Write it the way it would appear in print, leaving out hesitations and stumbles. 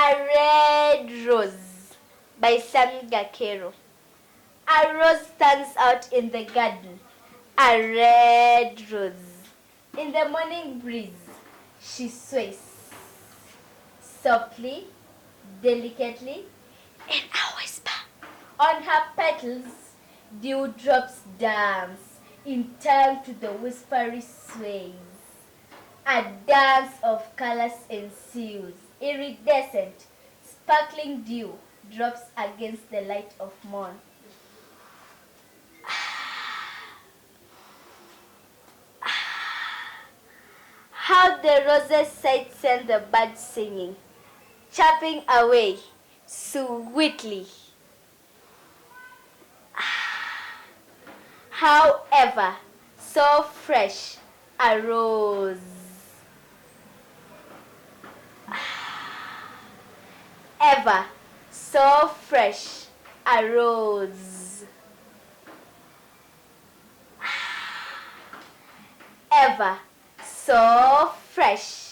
A Red Rose by Sam Gakero. A rose stands out in the garden, a red rose. In the morning breeze, she sways softly, delicately, in a whisper. On her petals, dewdrops dance in time to the whispery sways. A dance of colors ensues, iridescent, sparkling dew drops against the light of morn. How the roses sight send the birds singing, chirping away sweetly. However, so fresh a rose. Ever so fresh a rose. Ever so fresh